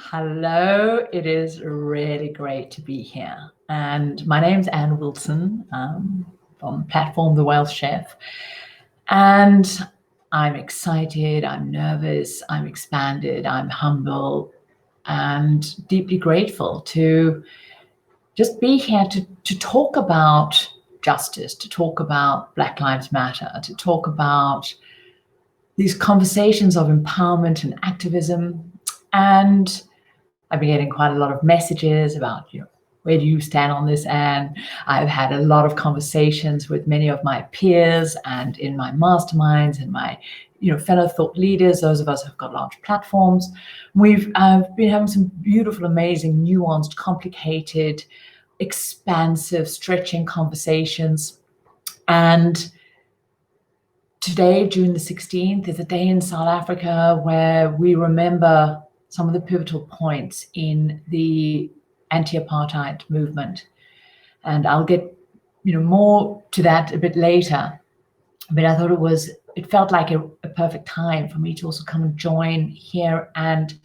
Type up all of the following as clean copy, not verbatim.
Hello, it is really great to be here. And my name's Anne Wilson from platform The Wealth Chef. And I'm excited, I'm nervous, I'm expanded, I'm humble, and deeply grateful to just be here to talk about justice, to talk about Black Lives Matter, to talk about these conversations of empowerment and activism. And I've been getting quite a lot of messages about, where do you stand on this? And I've had a lot of conversations with many of my peers and in my masterminds and my, fellow thought leaders, those of us who've got large platforms. We've been having some beautiful, amazing, nuanced, complicated, expansive, stretching conversations. And today, June the 16th, is a day in South Africa where we remember some of the pivotal points in the anti-apartheid movement. And I'll get more to that a bit later. But I thought it felt like a perfect time for me to also come and join here and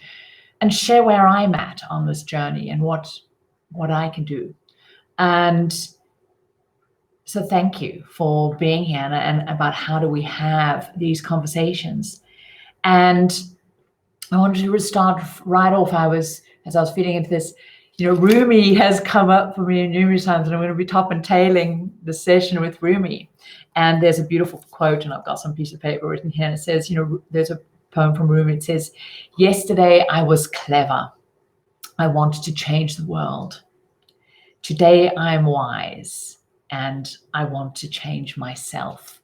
share where I'm at on this journey and what I can do. And so thank you for being here and about how do we have these conversations. And I wanted to start right off. As I was feeding into this, Rumi has come up for me numerous times, and I'm going to be top and tailing the session with Rumi. And there's a beautiful quote, and I've got some piece of paper written here, and it says, there's a poem from Rumi. It says, "Yesterday I was clever. I wanted to change the world. Today I'm wise, and I want to change myself."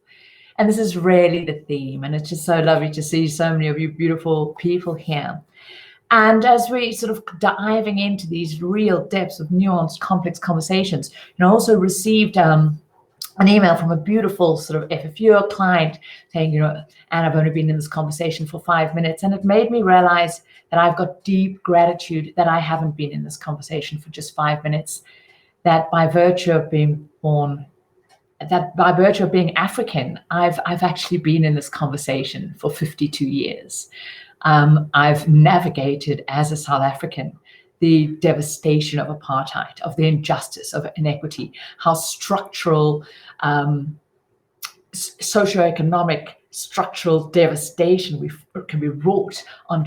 And this is really the theme. And it's just so lovely to see so many of you beautiful people here. And as we sort of diving into these real depths of nuanced, complex conversations, I also received an email from a beautiful sort of FFU client saying, "Anne, I've only been in this conversation for 5 minutes." And it made me realize that I've got deep gratitude that I haven't been in this conversation for just 5 minutes, that by virtue of being born, that by virtue of being African, I've actually been in this conversation for 52 years. I've navigated as a South African the devastation of apartheid, of the injustice, of inequity, how structural, socioeconomic, structural devastation can be wrought on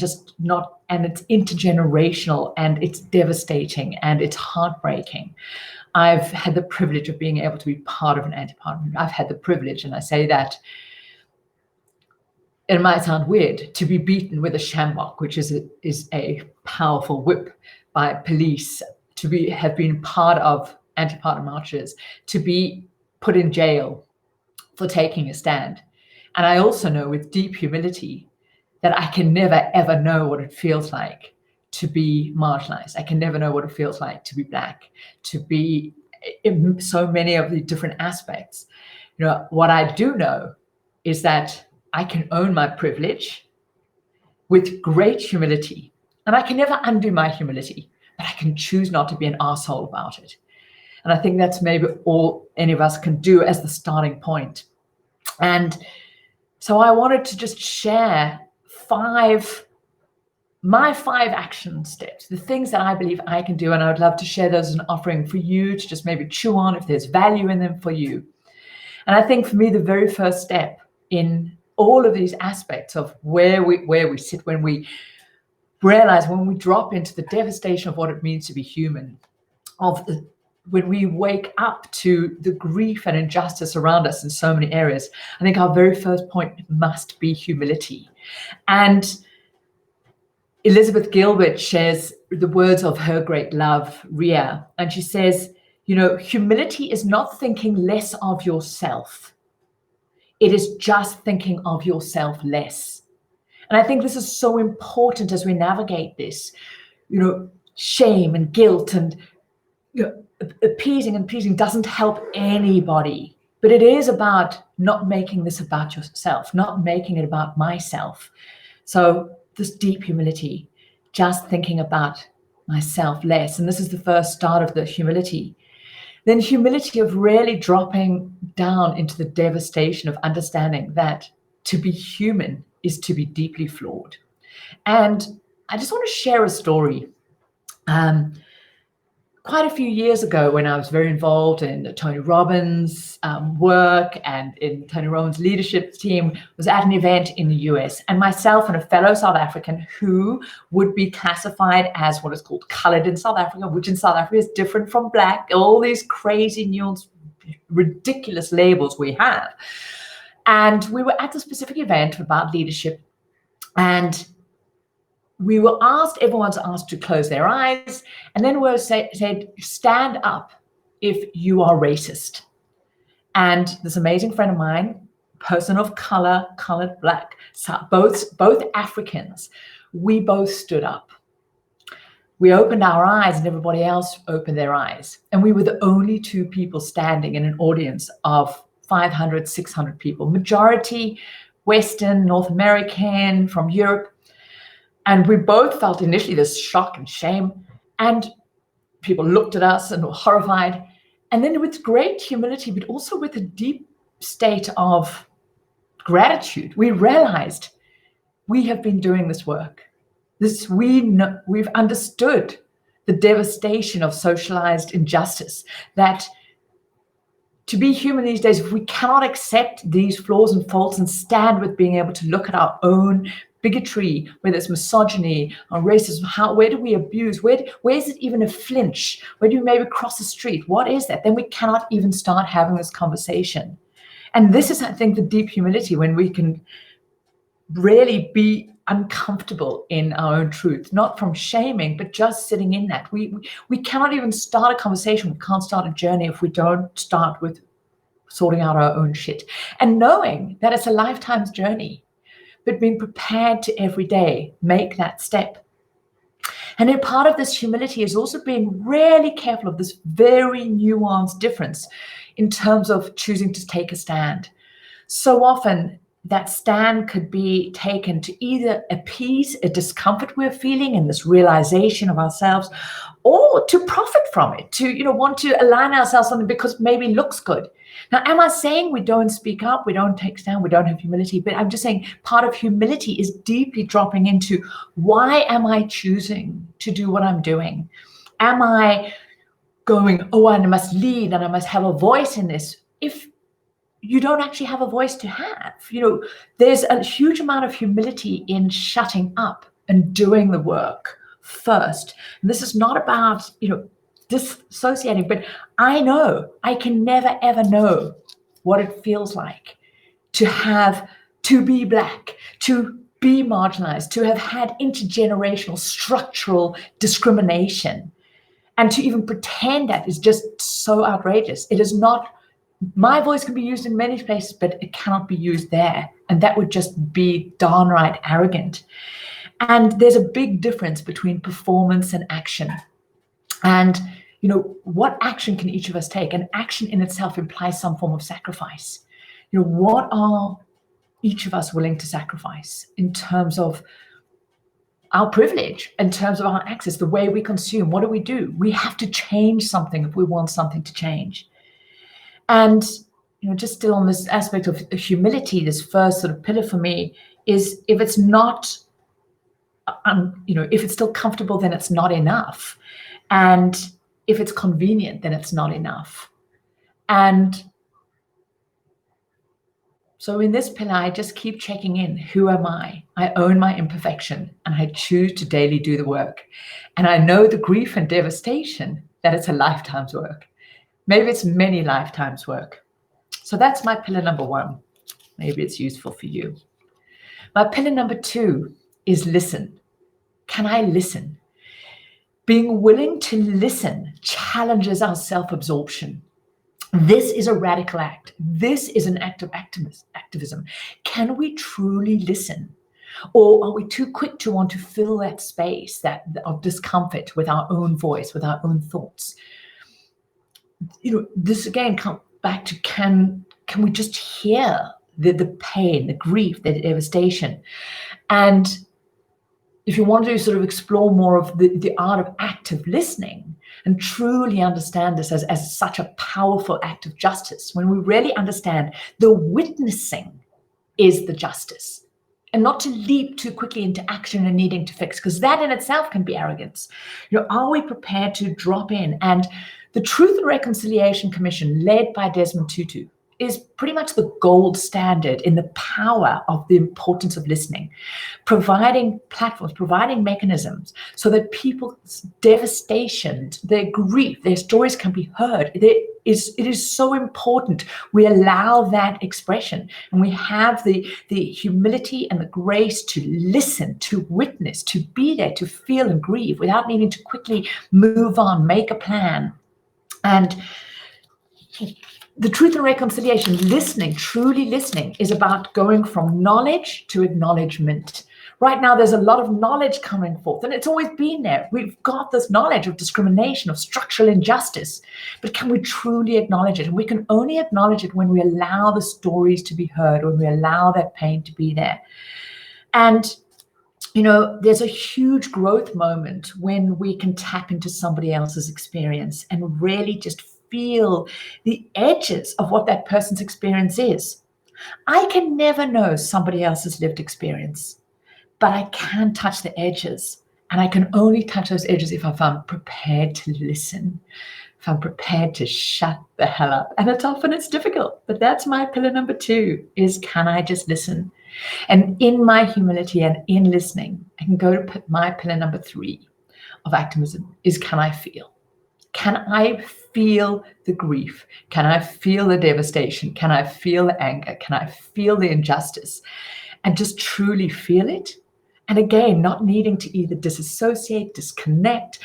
and it's intergenerational, and it's devastating, and it's heartbreaking. I've had the privilege of being able to be part of an anti-apartheid movement. I've had the privilege, and I say that, it might sound weird, to be beaten with a sjambok, which is a powerful whip by police, to have been part of anti-apartheid marches, to be put in jail for taking a stand. And I also know with deep humility that I can never, ever know what it feels like to be marginalized. I can never know what it feels like to be Black, to be in so many of the different aspects. What I do know is that I can own my privilege with great humility, and I can never undo my humility, but I can choose not to be an arsehole about it. And I think that's maybe all any of us can do as the starting point. And so I wanted to just share my 5 action steps, the things that I believe I can do. And I would love to share those as an offering for you to just maybe chew on if there's value in them for you. And I think for me, the very first step in all of these aspects of where we sit, when we realize, when we drop into the devastation of what it means to be human, when we wake up to the grief and injustice around us in so many areas, I think our very first point must be humility. And Elizabeth Gilbert shares the words of her great love, Ria, and she says, humility is not thinking less of yourself. It is just thinking of yourself less. And I think this is so important as we navigate this, shame and guilt and appeasing and pleasing doesn't help anybody. But it is about not making this about yourself, not making it about myself. So this deep humility, just thinking about myself less. And this is the first start of the humility. Then humility of really dropping down into the devastation of understanding that to be human is to be deeply flawed. And I just want to share a story. Quite a few years ago, when I was very involved in Tony Robbins' work and in Tony Robbins' leadership team, was at an event in the US, and myself and a fellow South African who would be classified as what is called colored in South Africa, which in South Africa is different from black, all these crazy, nuanced, ridiculous labels we have. And we were at a specific event about leadership, and we were asked, everyone's asked to close their eyes, and then we were said, stand up if you are racist. And this amazing friend of mine, person of color, colored black, so both Africans, we both stood up. We opened our eyes and everybody else opened their eyes. And we were the only two people standing in an audience of 500, 600 people, majority Western, North American, from Europe. And we both felt initially this shock and shame, and people looked at us and were horrified. And then with great humility, but also with a deep state of gratitude, we realized we have been doing this work. We've understood the devastation of socialized injustice, that to be human these days, if we cannot accept these flaws and faults and stand with being able to look at our own bigotry, whether it's misogyny or racism, where do we abuse? Where is it even a flinch? Where do we maybe cross the street? What is that? Then we cannot even start having this conversation. And this is, I think, the deep humility, when we can really be uncomfortable in our own truth, not from shaming, but just sitting in that. We cannot even start a conversation. We can't start a journey if we don't start with sorting out our own shit and knowing that it's a lifetime's journey, but being prepared to every day make that step. And then part of this humility is also being really careful of this very nuanced difference in terms of choosing to take a stand. So often that stand could be taken to either appease a discomfort we're feeling in this realization of ourselves, or to profit from it, to want to align ourselves on it because maybe it looks good. Now, am I saying we don't speak up, we don't take stand, we don't have humility? But I'm just saying part of humility is deeply dropping into, why am I choosing to do what I'm doing? Am I going, oh, I must lead and I must have a voice in this? If you don't actually have a voice to have, there's a huge amount of humility in shutting up and doing the work first. And this is not about, disassociating, but I know I can never, ever know what it feels like to be black, to be marginalized, to have had intergenerational structural discrimination. And to even pretend that is just so outrageous. It is not. My voice can be used in many places, but it cannot be used there. And that would just be downright arrogant. And there's a big difference between performance and action. And, what action can each of us take? And action in itself implies some form of sacrifice. What are each of us willing to sacrifice in terms of our privilege, in terms of our access, the way we consume? What do? We have to change something if we want something to change. And, just still on this aspect of humility, this first sort of pillar for me is, if it's not, if it's still comfortable, then it's not enough. And if it's convenient, then it's not enough. And so in this pillar, I just keep checking in. Who am I? I own my imperfection, and I choose to daily do the work. And I know the grief and devastation that it's a lifetime's work. Maybe it's many lifetimes' work. So that's my pillar number one. Maybe it's useful for you. My pillar number two is listen. Can I listen? Being willing to listen challenges our self-absorption. This is a radical act. This is an act of activism. Can we truly listen? Or are we too quick to want to fill that space of discomfort with our own voice, with our own thoughts? This again comes back to, can we just hear the pain, the grief, the devastation? And if you want to sort of explore more of the art of active listening and truly understand this as such a powerful act of justice, when we really understand the witnessing is the justice. and not to leap too quickly into action and needing to fix, because that in itself can be arrogance. Are we prepared to drop in? And the Truth and Reconciliation Commission, led by Desmond Tutu, is pretty much the gold standard in the power of the importance of listening, providing platforms, providing mechanisms so that people's devastation, their grief, their stories can be heard. It is so important we allow that expression, and we have the humility and the grace to listen, to witness, to be there, to feel and grieve without needing to quickly move on, make a plan. And the Truth and Reconciliation, listening, truly listening, is about going from knowledge to acknowledgement. Right now, there's a lot of knowledge coming forth, and it's always been there. We've got this knowledge of discrimination, of structural injustice, but can we truly acknowledge it? And we can only acknowledge it when we allow the stories to be heard, when we allow that pain to be there. And there's a huge growth moment when we can tap into somebody else's experience and really just feel the edges of what that person's experience is. I can never know somebody else's lived experience, but I can touch the edges. And I can only touch those edges if I'm prepared to listen, if I'm prepared to shut the hell up. And it's difficult, but that's my pillar number 2, is can I just listen? And in my humility and in listening, I can go to my pillar number 3 of activism, is can I feel? Can I feel the grief? Can I feel the devastation? Can I feel the anger? Can I feel the injustice? And just truly feel it. And again, not needing to either disassociate, disconnect,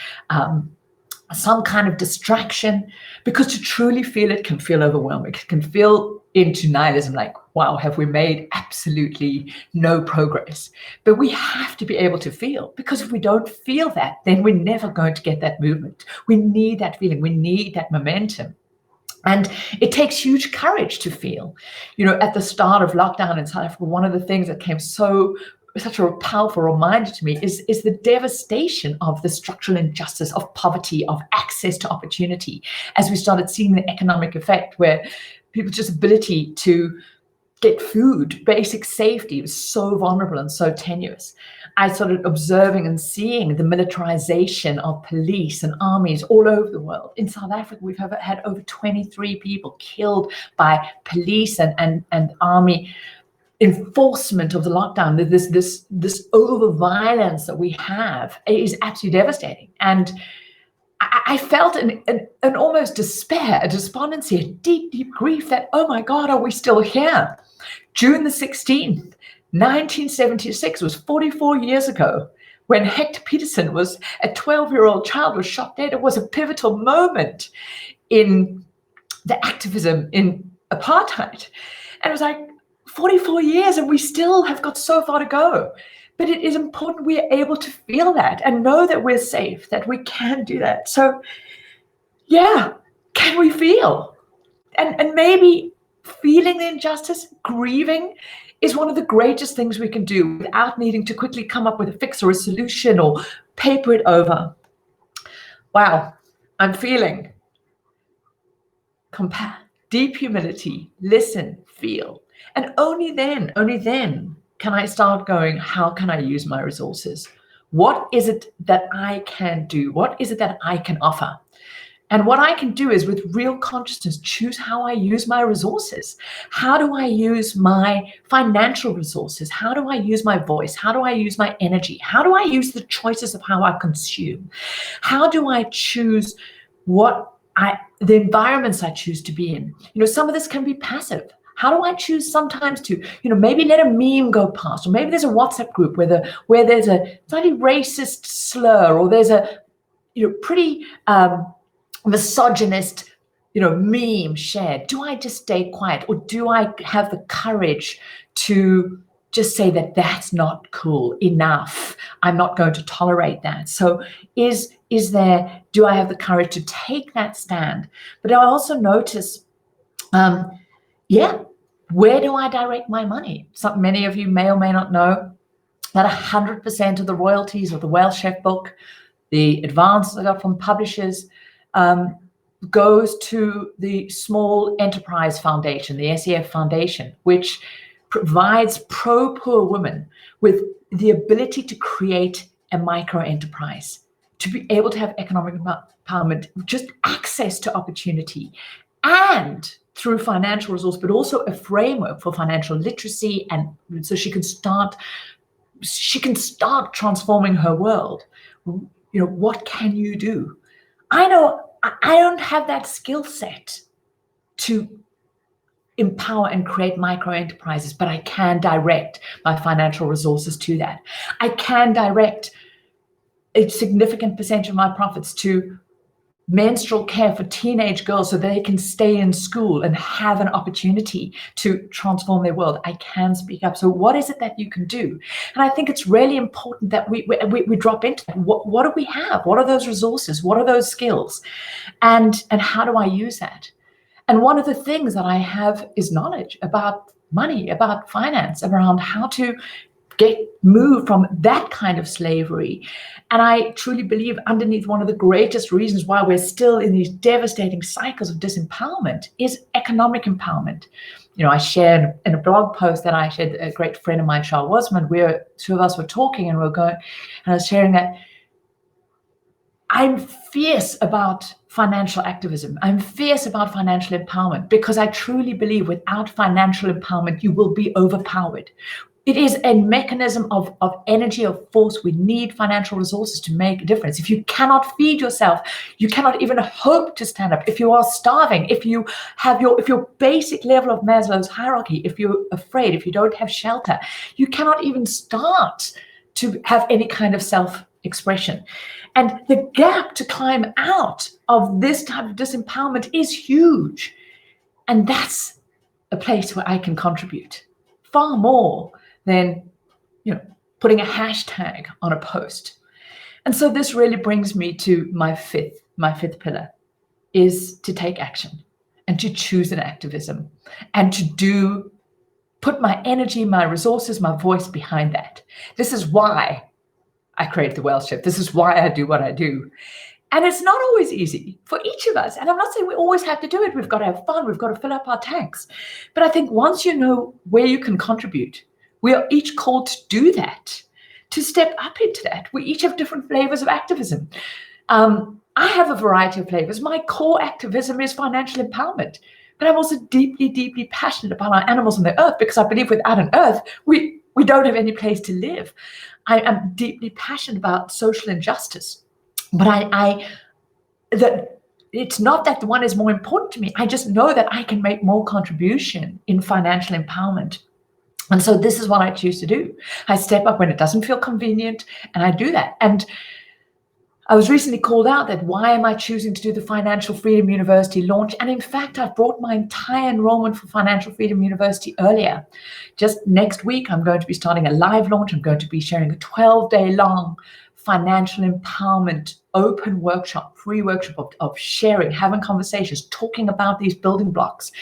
some kind of distraction, because to truly feel it can feel overwhelming. It can feel into nihilism, like, wow, have we made absolutely no progress? But we have to be able to feel, because if we don't feel that, then we're never going to get that movement. We need that feeling. We need that momentum. And it takes huge courage to feel. At the start of lockdown in South Africa, one of the things that came such a powerful reminder to me is the devastation of the structural injustice, of poverty, of access to opportunity, as we started seeing the economic effect where people's just ability to get food, basic safety was so vulnerable and so tenuous. I started observing and seeing the militarization of police and armies all over the world. In South Africa, we've had over 23 people killed by police and army enforcement of the lockdown. This over violence that we have is absolutely devastating. And I felt an almost despair, a despondency, a deep, deep grief that, oh my God, are we still here? June the 16th, 1976 was 44 years ago when Hector Peterson was a 12-year-old child, was shot dead. It was a pivotal moment in the activism in apartheid. And it was like 44 years and we still have got so far to go. But it is important we are able to feel that and know that we're safe, that we can do that. So yeah, can we feel? And maybe feeling the injustice, grieving, is one of the greatest things we can do without needing to quickly come up with a fix or a solution or paper it over. Wow, I'm feeling deep humility, listen, feel. And only then can I start going, how can I use my resources? What is it that I can do? What is it that I can offer? And what I can do is, with real consciousness, choose how I use my resources. How do I use my financial resources? How do I use my voice? How do I use my energy? How do I use the choices of how I consume? How do I choose the environments I choose to be in? Some of this can be passive. How do I choose sometimes to, maybe let a meme go past, or maybe there's a WhatsApp group where there's a slightly racist slur, or there's a, pretty misogynist, meme shared. Do I just stay quiet, or do I have the courage to just say that that's not cool enough? I'm not going to tolerate that. So do I have the courage to take that stand? But I also notice, where do I direct my money? Many of you may or may not know that 100% of the royalties of the Whale Chef book, the advances I got from publishers, goes to the Small Enterprise Foundation, the SEF Foundation, which provides pro-poor women with the ability to create a micro enterprise, to be able to have economic empowerment, just access to opportunity, and through financial resource, but also a framework for financial literacy, and so she can start transforming her world. What can you do? I know I don't have that skill set to empower and create micro enterprises, but I can direct my financial resources to that. I can direct a significant percentage of my profits to menstrual care for teenage girls so they can stay in school and have an opportunity to transform their world. I can speak up. So what is it that you can do? And I think it's really important that we drop into that. What do we have? What are those resources? What are those skills? And how do I use that? And one of the things that I have is knowledge about money, about finance, around how to move from that kind of slavery. And I truly believe underneath one of the greatest reasons why we're still in these devastating cycles of disempowerment is economic empowerment. I shared in a blog post that I shared, a great friend of mine, Charles Wasman, where two of us were talking and I was sharing that I'm fierce about financial activism. I'm fierce about financial empowerment because I truly believe without financial empowerment, you will be overpowered. It is a mechanism of energy, of force. We need financial resources to make a difference. If you cannot feed yourself, you cannot even hope to stand up. If you are starving, if you have your basic level of Maslow's hierarchy, if you're afraid, if you don't have shelter, you cannot even start to have any kind of self-expression. And the gap to climb out of this type of disempowerment is huge. And that's a place where I can contribute far more than putting a hashtag on a post. And so this really brings me to my fifth pillar, is to take action and to choose an activism and to put my energy, my resources, my voice behind that. This is why I create the Wealth Shift. This is why I do what I do. And it's not always easy for each of us. And I'm not saying we always have to do it. We've got to have fun. We've got to fill up our tanks. But I think once you know where you can contribute, we are each called to do that, to step up into that. We each have different flavors of activism. I have a variety of flavors. My core activism is financial empowerment. But I'm also deeply, deeply passionate about our animals on the earth, because I believe without an earth, we don't have any place to live. I am deeply passionate about social injustice. But it's not that the one is more important to me. I just know that I can make more contribution in financial empowerment. And so this is what I choose to do. I step up when it doesn't feel convenient, and I do that. And I was recently called out that why am I choosing to do the Financial Freedom University launch? And in fact, I've brought my entire enrollment for Financial Freedom University earlier. Just next week, I'm going to be starting a live launch. I'm going to be sharing a 12-day long financial empowerment open workshop, free workshop of sharing, having conversations, talking about these building blocks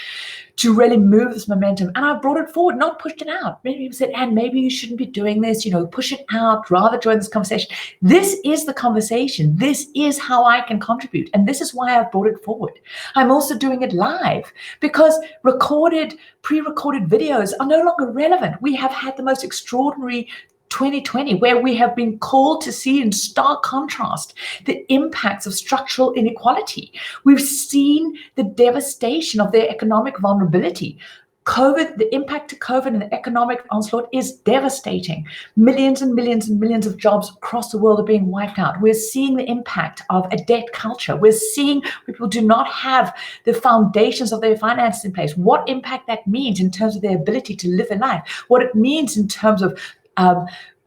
to really move this momentum. And I brought it forward, not pushed it out. Many people said, Anne, maybe you shouldn't be doing this, push it out, rather join this conversation. This is the conversation. This is how I can contribute. And this is why I've brought it forward. I'm also doing it live because pre-recorded videos are no longer relevant. We have had the most extraordinary 2020, where we have been called to see in stark contrast the impacts of structural inequality. We've seen the devastation of their economic vulnerability. COVID, the impact of COVID and the economic onslaught is devastating. Millions and millions and millions of jobs across the world are being wiped out. We're seeing the impact of a debt culture. We're seeing people do not have the foundations of their finances in place. What impact that means in terms of their ability to live a life, what it means in terms of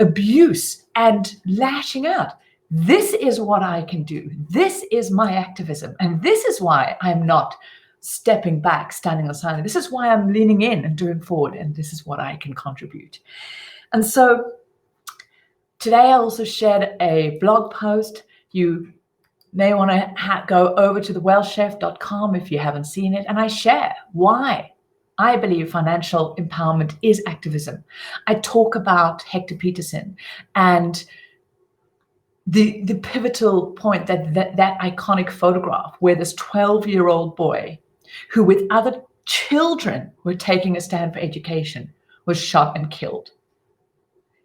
abuse and lashing out. This is what I can do. This is my activism. And this is why I'm not stepping back, standing aside. This is why I'm leaning in and doing forward. And this is what I can contribute. And so today I also shared a blog post. You may want to go over to thewealthchef.com if you haven't seen it. And I share why I believe financial empowerment is activism. I talk about Hector Peterson and the pivotal point that iconic photograph where this 12-year-old boy who with other children were taking a stand for education was shot and killed.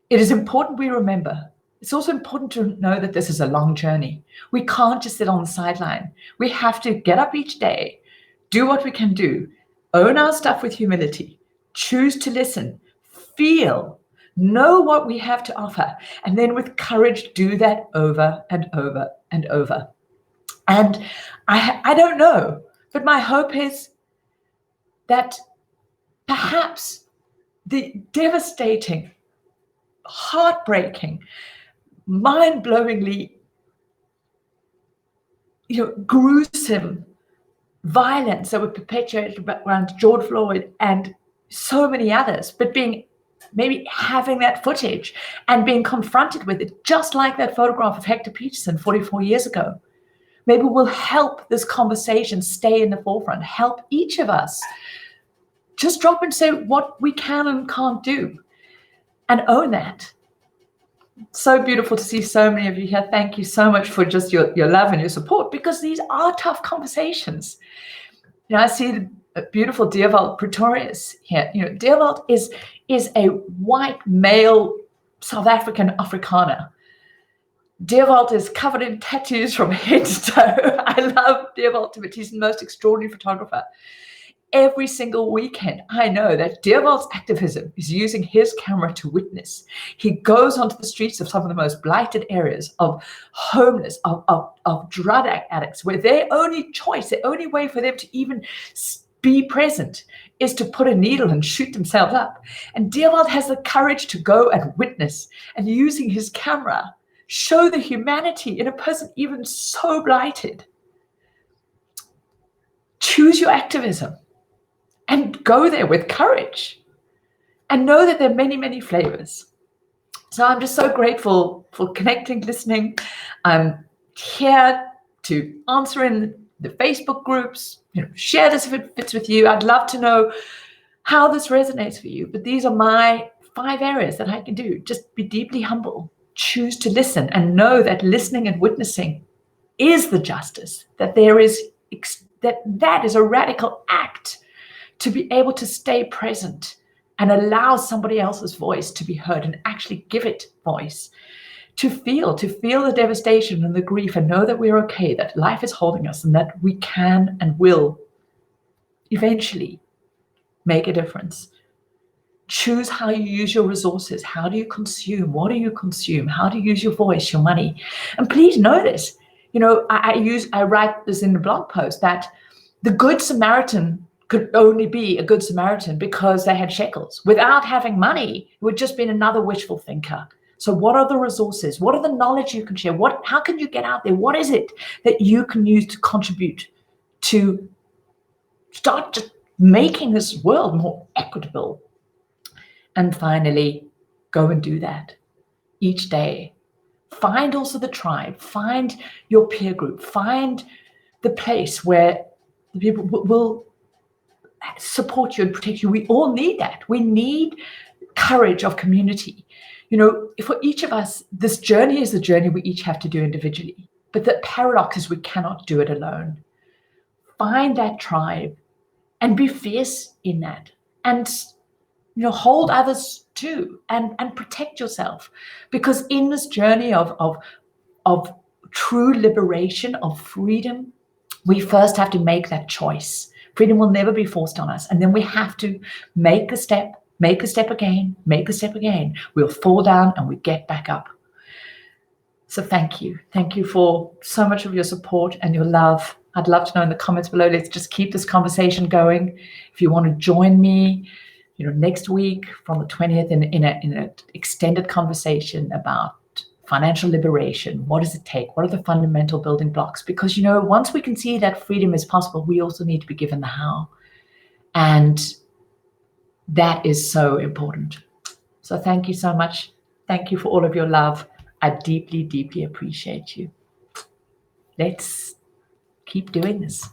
It is important we remember. It's also important to know that this is a long journey. We can't just sit on the sideline. We have to get up each day, do what we can do, own our stuff with humility, choose to listen, feel, know what we have to offer, and then with courage do that over and over and over. And I don't know, but my hope is that perhaps the devastating, heartbreaking, mind-blowingly, gruesome violence that were perpetuated around George Floyd and so many others, but maybe having that footage and being confronted with it, just like that photograph of Hector Peterson 44 years ago, maybe will help this conversation stay in the forefront, help each of us just drop and say what we can and can't do and own that. So beautiful to see so many of you here. Thank you so much for just your love and your support, because these are tough conversations. I see the beautiful Dierwald Pretorius here. Dierwald is a white male South African Afrikaner. Dierwald is covered in tattoos from head to toe. I love Dierwald to bits. He's the most extraordinary photographer. Every single weekend, I know that Dierwald's activism is using his camera to witness. He goes onto the streets of some of the most blighted areas, of homeless, of drug addicts, where their only choice, the only way for them to even be present is to put a needle and shoot themselves up. And Dierwald has the courage to go and witness, and using his camera, show the humanity in a person even so blighted. Choose your activism. And go there with courage and know that there are many, many flavors. So I'm just so grateful for connecting, listening. I'm here to answer in the Facebook groups, share this if it fits with you. I'd love to know how this resonates for you. But these are my 5 areas that I can do. Just be deeply humble, choose to listen, and know that listening and witnessing is the justice, that there is that is a radical act to be able to stay present and allow somebody else's voice to be heard and actually give it voice, to feel the devastation and the grief, and know that we're okay, that life is holding us, and that we can and will eventually make a difference. Choose how you use your resources. How do you consume? What do you consume? How do you use your voice, your money? And please know this. I write this in the blog post that the Good Samaritan could only be a good Samaritan because they had shekels. Without having money, it would just be another wishful thinker. So what are the resources? What are the knowledge you can share? How can you get out there? What is it that you can use to contribute to start just making this world more equitable? And finally, go and do that each day. Find also the tribe, find your peer group, find the place where the people will support you and protect you. We all need that. We need courage of community. For each of us, this journey is a journey we each have to do individually. But the paradox is we cannot do it alone. Find that tribe and be fierce in that. And hold others too, and protect yourself. Because in this journey of true liberation, of freedom, we first have to make that choice. Freedom will never be forced on us. And then we have to make a step again, make a step again. We'll fall down and we get back up. So thank you. Thank you for so much of your support and your love. I'd love to know in the comments below. Let's just keep this conversation going. If you want to join me, next week from the 20th in an extended conversation about financial liberation. What does it take? What are the fundamental building blocks? Because, once we can see that freedom is possible, we also need to be given the how. And that is so important. So thank you so much. Thank you for all of your love. I deeply, deeply appreciate you. Let's keep doing this.